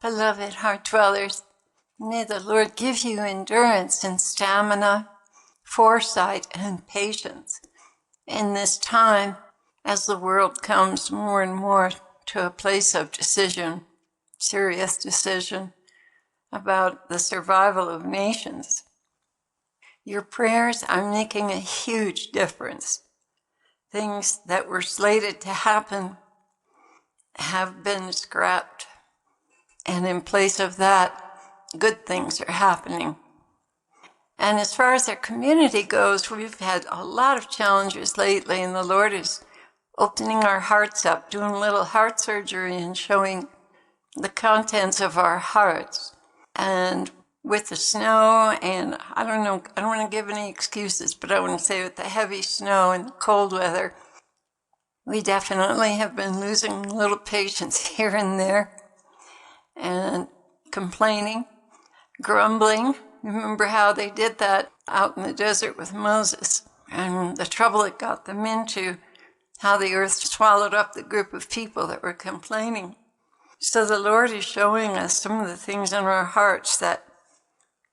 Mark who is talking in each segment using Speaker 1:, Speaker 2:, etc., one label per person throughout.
Speaker 1: Beloved heart dwellers, may the Lord give you endurance and stamina, foresight and patience in this time as the world comes more and more to a place of decision, serious decision about the survival of nations. Your prayers are making a huge difference. Things that were slated to happen have been scrapped. And in place of that, good things are happening. And as far as our community goes, we've had a lot of challenges lately, and the Lord is opening our hearts up, doing a little heart surgery and showing the contents of our hearts. And with the snow, and I don't want to give any excuses, but I want to say with the heavy snow and the cold weather, we definitely have been losing a little patience here and there, and complaining, grumbling. Remember how they did that out in the desert with Moses, and the trouble it got them into, how the earth swallowed up the group of people that were complaining. So the Lord is showing us some of the things in our hearts that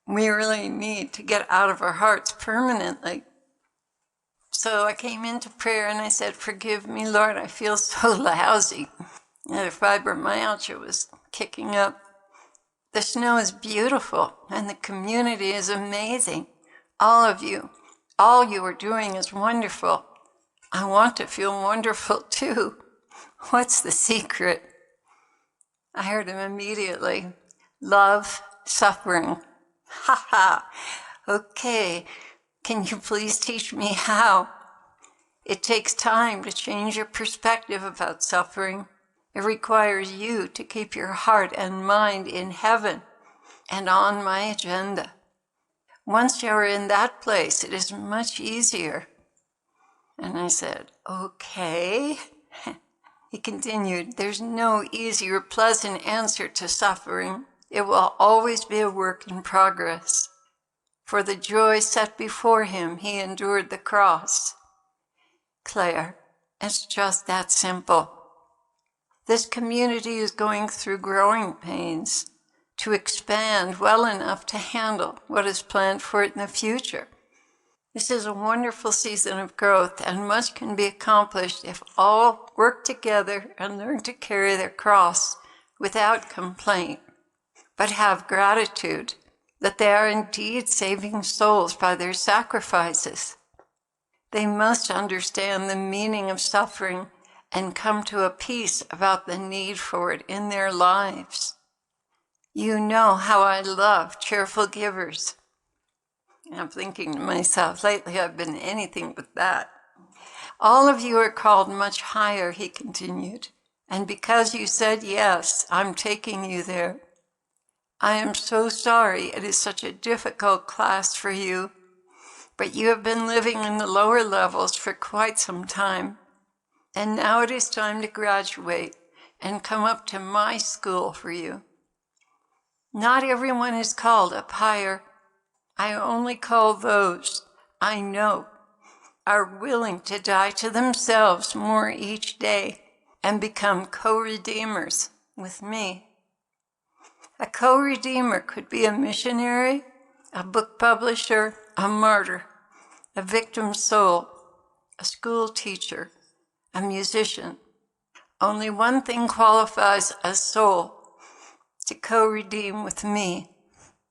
Speaker 1: we really need to get out of our hearts permanently. So I came into prayer and I said, forgive me, Lord, I feel so lousy. The fibromyalgia was kicking up. The snow is beautiful and the community is amazing. All of you, all you are doing is wonderful. I want to feel wonderful too. What's the secret? I heard him immediately. Love suffering. Ha ha. Okay. Can you please teach me how? It takes time to change your perspective about suffering. It requires you to keep your heart and mind in heaven and on my agenda. Once you're in that place, it is much easier. And I said, okay. He continued, there's no easy or pleasant answer to suffering. It will always be a work in progress. For the joy set before him, he endured the cross. Claire, it's just that simple. This community is going through growing pains to expand well enough to handle what is planned for it in the future. This is a wonderful season of growth, and much can be accomplished if all work together and learn to carry their cross without complaint, but have gratitude that they are indeed saving souls by their sacrifices. They must understand the meaning of suffering and come to a peace about the need for it in their lives. You know how I love cheerful givers. And I'm thinking to myself, lately I've been anything but that. All of you are called much higher, he continued. And because you said yes, I'm taking you there. I am so sorry it is such a difficult class for you, but you have been living in the lower levels for quite some time. And now it is time to graduate and come up to my school for you. Not everyone is called up higher. I only call those I know are willing to die to themselves more each day and become co-redeemers with me. A co-redeemer could be a missionary, a book publisher, a martyr, a victim soul, a school teacher, a musician. Only one thing qualifies a soul to co-redeem with me.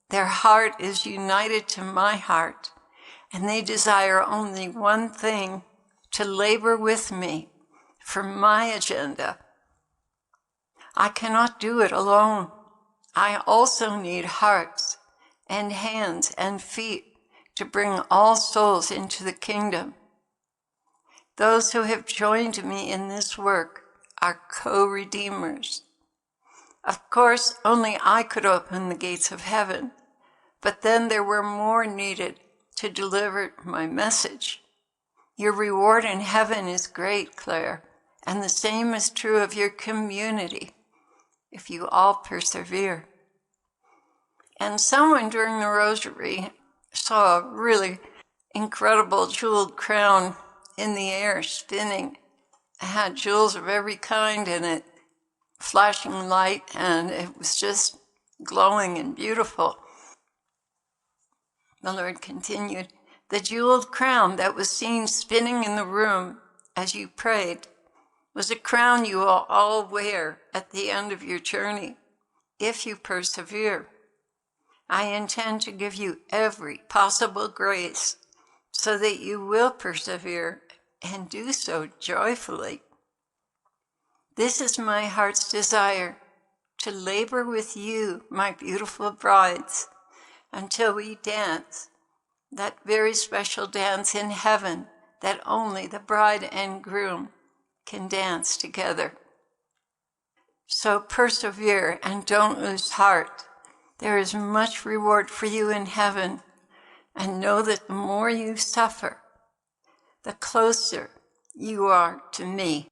Speaker 1: Their heart is united to my heart, and they desire only one thing, to labor with me for my agenda. I cannot do it alone. I also need hearts and hands and feet to bring all souls into the kingdom. Those who have joined me in this work are co-redeemers. Of course, only I could open the gates of heaven, but then there were more needed to deliver my message. Your reward in heaven is great, Claire, and the same is true of your community, if you all persevere. And someone during the rosary saw a really incredible jeweled crown in the air spinning. It had jewels of every kind in it, flashing light, and it was just glowing and beautiful. The Lord continued, the jeweled crown that was seen spinning in the room as you prayed was a crown you will all wear at the end of your journey, if you persevere. I intend to give you every possible grace so that you will persevere and do so joyfully. This is my heart's desire, to labor with you, my beautiful brides, until we dance, that very special dance in heaven that only the bride and groom can dance together. So persevere and don't lose heart. There is much reward for you in heaven, and know that the more you suffer, the closer you are to me.